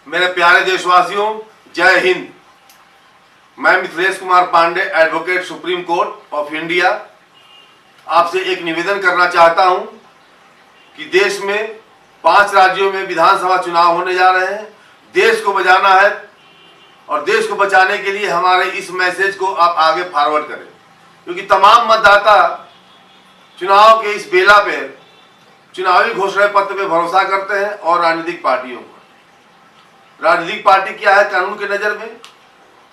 मेरे प्यारे देशवासियों, जय हिंद। मैं Mithilesh Kumar Pandey, advocate, supreme court of India, आपसे एक निवेदन करना चाहता हूं कि देश में 5 राज्यों में विधानसभा चुनाव होने जा रहे हैं। देश को बचाना है और देश को बचाने के लिए हमारे इस मैसेज को आप आगे फॉरवर्ड करें, क्योंकि तमाम मतदाता चुनाव के इस बेला पे चुनावी घोषणा पत्र पे भरोसा करते हैं और राजनीतिक पार्टियों पर। राजनीतिक पार्टी क्या है कानून की नजर में?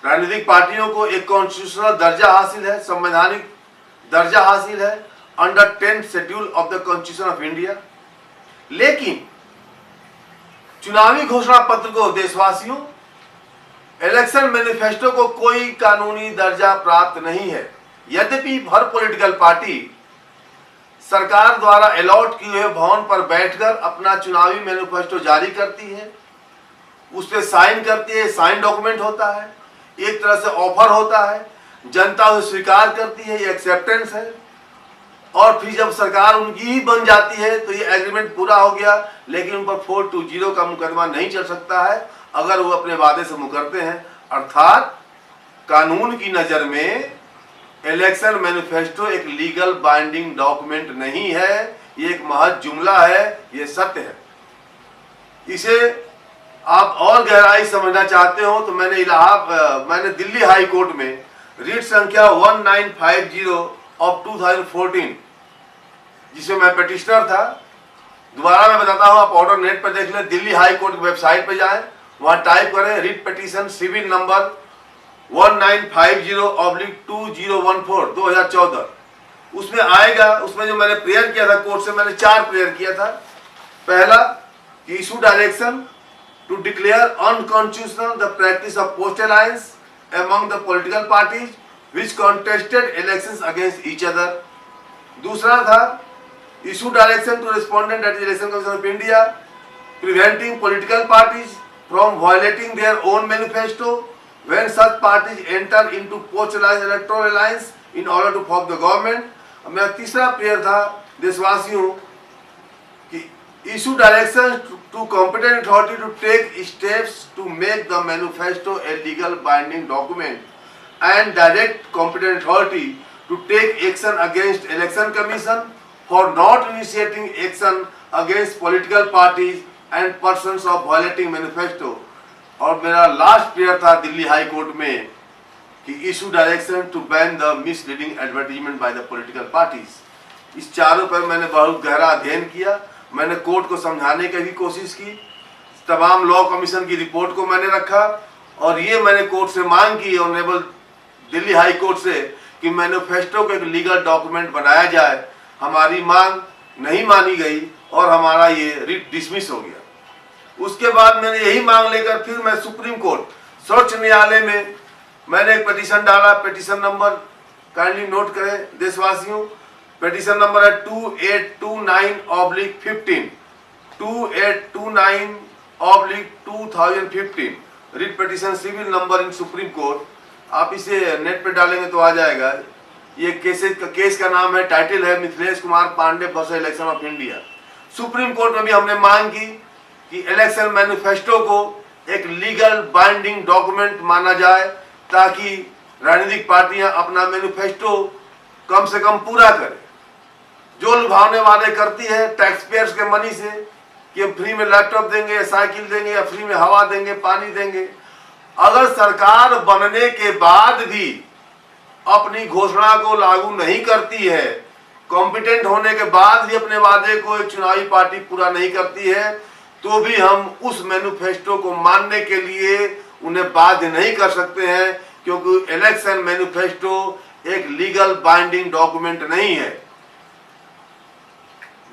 राजनीतिक पार्टियों को एक कॉन्स्टिट्यूशनल दर्जा हासिल है, संवैधानिक दर्जा हासिल है under 10th schedule of the constitution of India. लेकिन चुनावी घोषणा पत्र को, देशवासियों, इलेक्शन मैनिफेस्टो को कोई कानूनी दर्जा प्राप्त नहीं है। यद्यपि हर पॉलिटिकल पार्टी सरकार द्वारा अलॉट किए हुए भवन पर बैठकर अपना चुनावी मैनिफेस्टो जारी करती है, उस पर साइन करती है, साइन डॉक्यूमेंट होता है, एक तरह से ऑफर होता है, जनता उसे स्वीकार करती है, ये एक्सेप्टेंस है। और फिर जब सरकार उनकी ही बन जाती है तो ये एग्रीमेंट पूरा हो गया, लेकिन उन पर 420 का मुकदमा नहीं चल सकता है अगर वो अपने वादे से मुकरते हैं। अर्थात कानून की नजर में इलेक्शन मैनिफेस्टो एक लीगल बाइंडिंग डॉक्यूमेंट नहीं है, ये एक महज जुमला है, ये सत्य है। इसे आप और गहराई समझना चाहते हो तो मैंने दिल्ली हाई कोर्ट में रीट संख्या 1950 ऑफ 2014, जिसमें मैं पिटिशनर था, दोबारा मैं बताता हूं, आप ऑर्डर नेट पर देख लें, दिल्ली हाई कोर्ट की वेबसाइट पर जाएं, वहां टाइप करें रीट पिटीशन सिविल नंबर 1950/2014 2014, उसमें आएगा। उसमें जो मैंने प्रेयर किया था कोर्ट से, मैंने 4 प्रेयर किया था। पहला कि issue direction to declare unconstitutional the practice of post alliance among the political parties which contested elections against each other. दूसरा था issue direction to respondent at the Election Commission of India preventing political parties from violating their own manifesto when such parties enter into post alliance electoral alliance in order to form the government. मेरा तीसरा prayer था देशवासियों कि issue direction to competent authority to take steps to make the manifesto a legal binding document and direct competent authority to take action against election commission for not initiating action against political parties and persons of violating manifesto. और मेरा last prayer था Delhi high court में कि issue direction to ban the misleading advertisement by the political parties. इस चारों पर मैंने बहुत गहरा अध्ययन किया। मैंने कोर्ट को समझाने की भी कोशिश की, तमाम लॉ कमीशन की रिपोर्ट को मैंने रखा और ये मैंने कोर्ट से मांग की, ऑनरेबल दिल्ली हाई कोर्ट से, कि मैनिफेस्टो को एक लीगल डॉक्यूमेंट बनाया जाए। हमारी मांग नहीं मानी गई और हमारा ये रिट डिसमिस हो गया। उसके बाद मैंने यही मांग लेकर फिर मैं सुप्रीम कोर्ट सर्वोच्च न्यायालय में मैंने एक पिटीशन डाला। पिटीशन नंबर काइंडली नोट करें देशवासियों, पिटीशन नंबर है 2829/15, 2829/2015, writ petition civil number in supreme court. आप इसे नेट पे डालेंगे तो आ जाएगा। ये केस का नाम है, टाइटल है Mithilesh Kumar Pandey versus election of India. Supreme court में भी हमने मांग की कि इलेक्शन मैनिफेस्टो को एक लीगल बाइंडिंग डॉक्यूमेंट माना जाए, ताकि राजनीतिक पार्टियां अपना मैनिफेस्टो कम से कम पूरा करें। जो लुभावने वादे करती है टैक्स पेयर्स के मनी से कि हम फ्री में लैपटॉप देंगे या साइकिल देंगे या फ्री में हवा देंगे, पानी देंगे, अगर सरकार बनने के बाद भी अपनी घोषणा को लागू नहीं करती है, कॉम्पिटेंट होने के बाद भी अपने वादे को एक चुनावी पार्टी पूरा नहीं करती है, तो भी हम उस मैनिफेस्टो को मानने के लिए उन्हें बाध्य नहीं कर सकते हैं, क्योंकि इलेक्शन मैनिफेस्टो एक लीगल बाइंडिंग डॉक्यूमेंट नहीं है।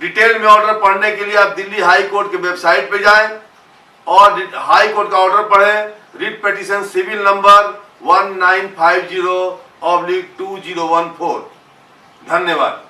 डिटेल में ऑर्डर पढ़ने के लिए आप दिल्ली हाई कोर्ट के वेबसाइट पे जाएं और हाई कोर्ट का ऑर्डर पढ़ें, रिट पिटीशन सिविल नंबर 1950/2014। धन्यवाद।